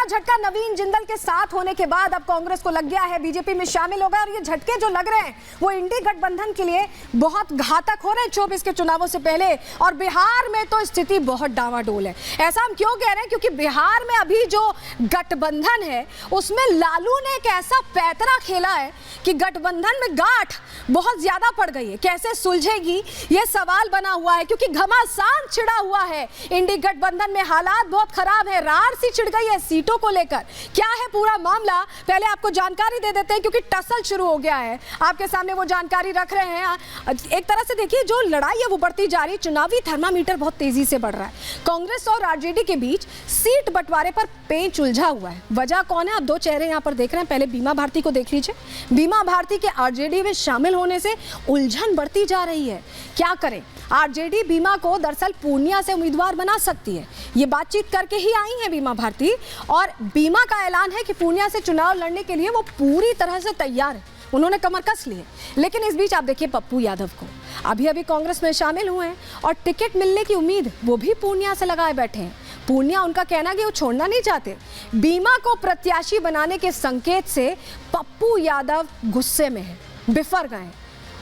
झटका नवीन जिंदल के साथ होने के बाद अब कांग्रेस को लग गया है बीजेपी में शामिल होगा, और ये झटके जो लग रहे हैं वो इंडी गठबंधन के लिए बहुत घातक हो रहे हैं 24 के चुनावों से पहले। और बिहार में तो स्थिति बहुत डावाडोल है। ऐसा हम क्यों कह रहे हैं? क्योंकि बिहार में अभी जो गठबंधन है उसमें लालू ने एक ऐसा पैतरा खेला है कि गठबंधन में गांठ बहुत ज्यादा पड़ गई है। कैसे सुलझेगी ये सवाल बना हुआ है, क्योंकि घमासान छिड़ा हुआ है इंडी गठबंधन में। हालात बहुत खराब है, रार सी छिड़ गई है सीटों को लेकर। क्या है पूरा मामला, पहले आपको जानकारी दे देते हैं क्योंकि टसल शुरू हो गया है। आपके सामने वो जानकारी रख रहे हैं। एक तरह से देखिए जो लड़ाई है वो बढ़ती जा रही है, चुनावी थर्मामीटर बहुत तेजी से बढ़ रहा है। कांग्रेस और आरजेडी के बीच सीट बंटवारे पर पेंच उलझा हुआ है। वजह कौन है? आप दो चेहरे यहाँ पर देख रहे हैं। पहले बीमा भारती को देख लीजिए। बीमा भारती के आरजेडी में शामिल होने से उलझन बढ़ती जा रही है। क्या करें? आरजेडी बीमा को दरअसल पूर्णिया से उम्मीदवार बना सकती है, ये बातचीत करके ही आई है बीमा भारती, और बीमा का ऐलान है कि पूर्णिया से चुनाव लड़ने के लिए वो पूरी तरह से तैयार है। उन्होंने कमर कस ली है। लेकिन इस बीच आप देखिए पप्पू यादव को अभी कांग्रेस में शामिल हुए हैं और टिकट मिलने की उम्मीद वो भी पूर्णिया से लगाए बैठे हैं। पूर्णिया उनका कहना कि वो छोड़ना नहीं चाहते। बीमा को प्रत्याशी बनाने के संकेत से पप्पू यादव गुस्से में है, बिफर गए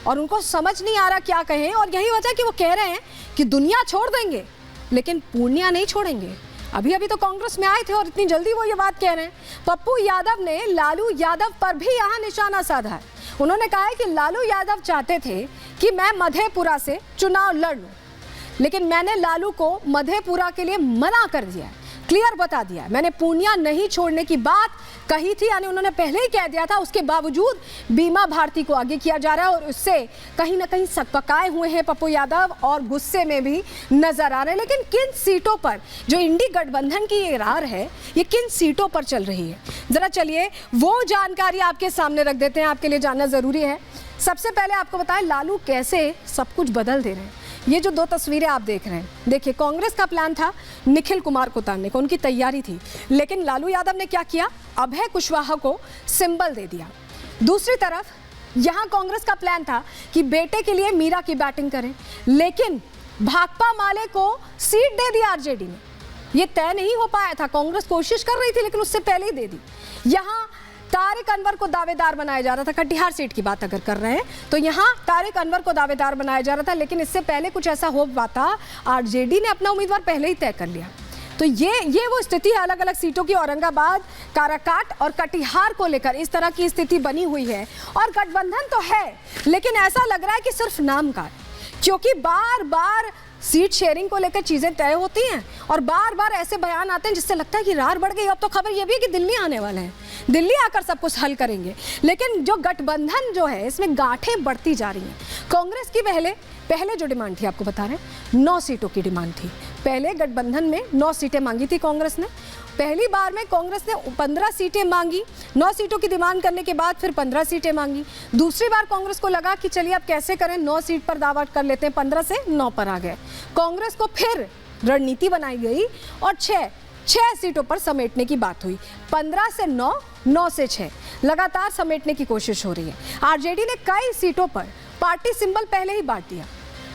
और उनको समझ नहीं आ रहा क्या कहें। और यही वजह कि वो कह रहे हैं कि दुनिया छोड़ देंगे लेकिन पूर्णिया नहीं छोड़ेंगे। अभी तो कांग्रेस में आए थे और इतनी जल्दी वो ये बात कह रहे हैं। पप्पू यादव ने लालू यादव पर भी यहाँ निशाना साधा है। उन्होंने कहा है कि लालू यादव चाहते थे कि मैं मधेपुरा से चुनाव लड़ लूं, लेकिन मैंने लालू को मधेपुरा के लिए मना कर दिया है, क्लियर बता दिया है। मैंने पूर्णिया नहीं छोड़ने की बात कही थी, यानी उन्होंने पहले ही कह दिया था। उसके बावजूद बीमा भारती को आगे किया जा रहा है और उससे कहीं ना कहीं सकपकाए हुए हैं पप्पू यादव और गुस्से में भी नजर आ रहे हैं। लेकिन किन सीटों पर जो इंडी गठबंधन की ये रार है, ये किन सीटों पर चल रही है, जरा चलिए वो जानकारी आपके सामने रख देते हैं, आपके लिए जानना जरूरी है। सबसे पहले आपको बताएं लालू कैसे सब कुछ बदल दे रहे हैं। ये जो दो तस्वीरें आप देख रहे हैं, देखिए कांग्रेस का प्लान था निखिल कुमार को उतारने का, उनकी तैयारी थी, लेकिन लालू यादव ने क्या किया? अभय कुशवाहा को सिंबल दे दिया। दूसरी तरफ यहाँ कांग्रेस का प्लान था कि बेटे के लिए मीरा की बैटिंग करें, लेकिन भाकपा माले को सीट दे दी आरजेडी ने। ये तय नहीं हो पाया था, कांग्रेस कोशिश कर रही थी लेकिन उससे पहले ही दे दी। यहाँ तारिक अनवर को दावेदार बनाया जा रहा था, कटिहार सीट की बात अगर कर रहे हैं तो यहाँ तारिक अनवर को दावेदार बनाया जा रहा था, लेकिन इससे पहले कुछ ऐसा हो पाता, आरजेडी ने अपना उम्मीदवार पहले ही तय कर लिया। तो ये वो स्थिति है अलग अलग सीटों की। औरंगाबाद, काराकाट और कटिहार को लेकर इस तरह की स्थिति बनी हुई है। और गठबंधन तो है लेकिन ऐसा लग रहा है कि सिर्फ नाम का, क्योंकि बार बार सीट शेयरिंग को लेकर चीजें तय होती हैं और बार बार ऐसे बयान आते हैं जिससे लगता है कि रार बढ़ गई। अब तो खबर ये भी है कि दिल्ली आने वाले हैं, दिल्ली आकर सब कुछ हल करेंगे। लेकिन जो गठबंधन जो है इसमें गांठें बढ़ती जा रही हैं। कांग्रेस की पहले जो डिमांड थी, आपको बता रहे हैं 9 सीटों की डिमांड थी। पहले गठबंधन में 9 सीटें मांगी थी कांग्रेस ने। पहली बार में कांग्रेस ने 15 सीटें मांगी, 9 सीटों की डिमांड करने के बाद फिर 15 सीटें मांगी। दूसरी बार कांग्रेस को लगा कि चलिए अब कैसे करें, 9 सीट पर दावा कर लेते हैं, 15 से 9 पर आ गए। कांग्रेस को फिर रणनीति बनाई गई और 6 सीटों पर समेटने की बात हुई। 15 से 9, 9 से 6 लगातार समेटने की कोशिश हो रही है। आरजेडी ने कई सीटों पर पार्टी सिंबल पहले ही बांट दिया।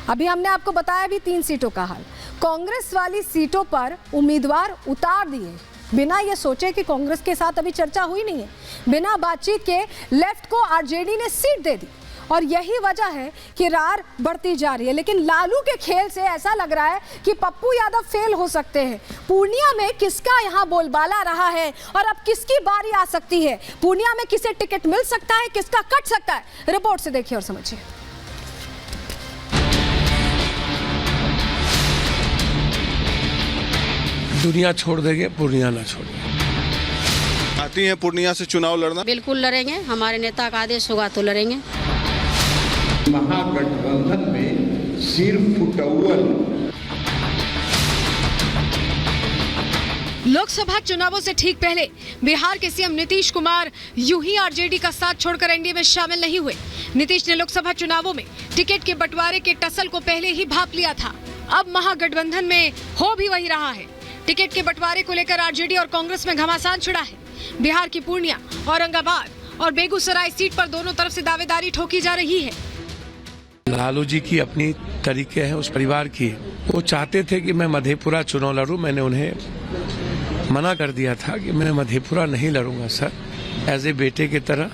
अभी हमने आपको बताया भी 3 सीटों का हाल। कांग्रेस वाली सीटों पर उम्मीदवार उतार दिए बिना ये सोचे कि कांग्रेस के साथ अभी चर्चा हुई नहीं है, बिना बातचीत के लेफ्ट को आरजेडी ने सीट दे दी और यही वजह है कि रार बढ़ती जा रही है। लेकिन लालू के खेल से ऐसा लग रहा है कि पप्पू यादव फेल हो सकते हैं। पूर्णिया में किसका यहाँ बोलबाला रहा है और अब किसकी बारी आ सकती है? पूर्णिया में किसे टिकट मिल सकता है, किसका कट सकता है? रिपोर्ट से देखिए और समझिए। दुनिया छोड़ देंगे, पूर्णिया ना छोड़ेंगे। आती हैं पूर्णिया से चुनाव लड़ना? बिल्कुल लड़ेंगे, हमारे नेता का आदेश होगा तो लड़ेंगे। महागठबंधन में सिर्फ अव्वल। लोकसभा चुनावों से ठीक पहले बिहार के सीएम नीतीश कुमार यूं ही आरजेडी का साथ छोड़कर एनडीए में शामिल नहीं हुए। नीतीश ने लोकसभा चुनावों में टिकट के बंटवारे के टसल को पहले ही भांप लिया था। अब महागठबंधन में हो भी वही रहा है। टिकट के बंटवारे को लेकर आरजेडी और कांग्रेस में घमासान छिड़ा है। बिहार की पूर्णिया, औरंगाबाद और बेगूसराय सीट पर दोनों तरफ से दावेदारी ठोकी जा रही है। लालू जी की अपनी तरीके हैं, उस परिवार की। वो चाहते थे कि मैं मधेपुरा चुनाव लड़ूं। मैंने उन्हें मना कर दिया था कि मैं मधेपुरा नहीं लड़ूंगा सर। एज ए बेटे की तरह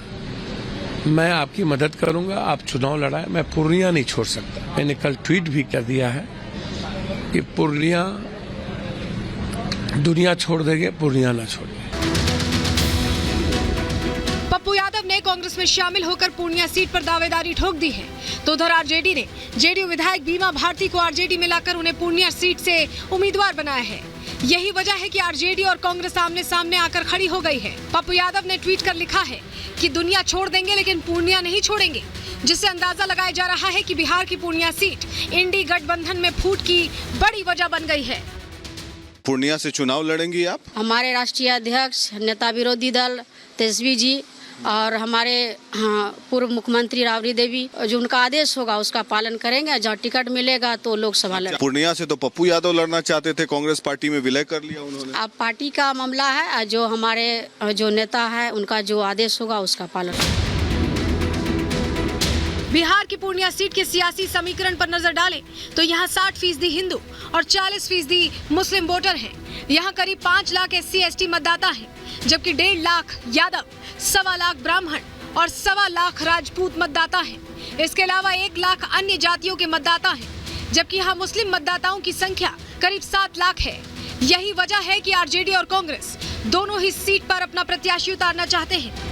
मैं आपकी मदद करूंगा, आप चुनाव लड़ाएं, मैं पूर्णिया नहीं छोड़ सकता। मैंने कल ट्वीट भी कर दिया है कि पूर्णिया दुनिया छोड़ देंगे, पूर्णिया ना छोड़ेंगे। पप्पू यादव ने कांग्रेस में शामिल होकर पूर्णिया सीट पर दावेदारी ठोक दी है, तो उधर आरजेडी ने जेडीयू विधायक बीमा भारती को आरजेडी में लाकर उन्हें पूर्णिया सीट से उम्मीदवार बनाया है। यही वजह है कि आरजेडी और कांग्रेस आमने सामने आकर खड़ी हो गई है। पप्पू यादव ने ट्वीट कर लिखा है कि दुनिया छोड़ देंगे लेकिन पूर्णिया नहीं छोड़ेंगे, जिससे अंदाजा लगाया जा रहा है कि बिहार की पूर्णिया सीट इंडी गठबंधन में फूट की बड़ी वजह बन गई है। पूर्णिया से चुनाव लड़ेंगी आप? हमारे राष्ट्रीय अध्यक्ष नेता विरोधी दल तेजस्वी जी और हमारे पूर्व मुख्यमंत्री राबड़ी देवी, जो उनका आदेश होगा उसका पालन करेंगे। जहाँ टिकट मिलेगा तो लोकसभा लड़ेंगे। पूर्णिया से तो पप्पू यादव लड़ना चाहते थे, कांग्रेस पार्टी में विलय कर लिया उन्होंने। अब पार्टी का मामला है, जो हमारे जो नेता है उनका जो आदेश होगा उसका पालन। बिहार की पूर्णिया सीट के सियासी समीकरण पर नजर डालें तो यहाँ 60% हिंदू और 40% मुस्लिम वोटर हैं। यहाँ करीब 5 लाख SC/ST मतदाता हैं, जबकि 1.5 लाख यादव, 1.25 लाख ब्राह्मण और 1.25 लाख राजपूत मतदाता हैं। इसके अलावा 1 लाख अन्य जातियों के मतदाता हैं, जबकि यहाँ मुस्लिम मतदाताओं की संख्या करीब 7 लाख है। यही वजह है कि आरजेडी और कांग्रेस दोनों ही सीट पर अपना प्रत्याशी उतारना चाहते हैं।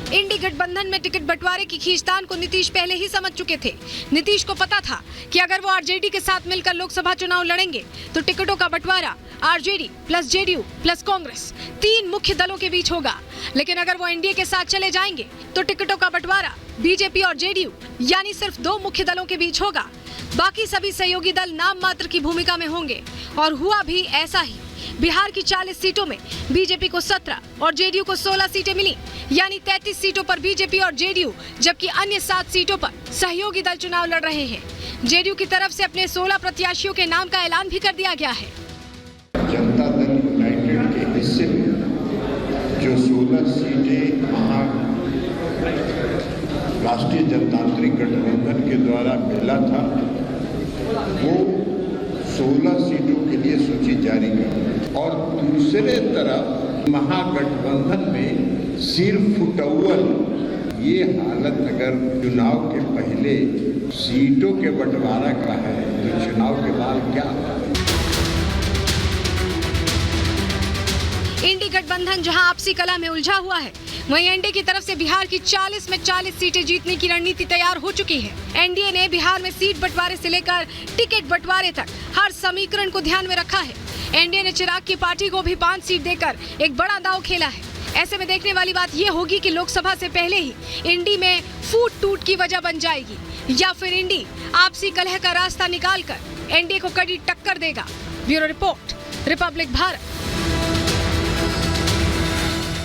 इंडी गठबंधन में टिकट बंटवारे की खींचतान को नीतीश पहले ही समझ चुके थे। नीतीश को पता था कि अगर वो आरजेडी के साथ मिलकर लोकसभा चुनाव लड़ेंगे तो टिकटों का बंटवारा RJD plus JDU plus Congress 3 मुख्य दलों के बीच होगा। लेकिन अगर वो एनडीए के साथ चले जाएंगे तो टिकटों का बंटवारा बीजेपी और जेडीयू यानी सिर्फ 2 मुख्य दलों के बीच होगा। बाकी सभी सहयोगी दल नाम मात्र की भूमिका में होंगे और हुआ भी ऐसा ही। बिहार की 40 सीटों में बीजेपी को 17 और जेडीयू को 16 सीटें मिली, यानी 33 सीटों पर बीजेपी और जेडीयू, जबकि अन्य 7 सीटों पर सहयोगी दल चुनाव लड़ रहे हैं। जेडीयू की तरफ से अपने 16 प्रत्याशियों के नाम का ऐलान भी कर दिया गया है। जनता दल यूनाइटेड के हिस्से में जो 16 सीटें राष्ट्रीय जनतांत्रिक गठबंधन के द्वारा मिला था, वो 16 सीटों के लिए सूची जारी कर। और दूसरे तरफ महागठबंधन में सिर फुटौल, ये हालत अगर चुनाव के पहले सीटों के बंटवारा का है तो चुनाव के बाद क्या होगा? इंडी गठबंधन जहां आपसी कला में उलझा हुआ है, वहीं एनडीए की तरफ से बिहार की 40 में 40 सीटें जीतने की रणनीति तैयार हो चुकी है। एनडीए ने बिहार में सीट बंटवारे से लेकर टिकट बंटवारे तक हर समीकरण को ध्यान में रखा है। एनडीए ने चिराग की पार्टी को भी 5 सीट देकर एक बड़ा दांव खेला है। ऐसे में देखने वाली बात यह होगी कि लोकसभा से पहले ही इंडी में फूट टूट की वजह बन जाएगी या फिर इंडी आपसी कलह का रास्ता निकालकर एनडीए को कड़ी टक्कर देगा। Bureau report, Republic Bharat.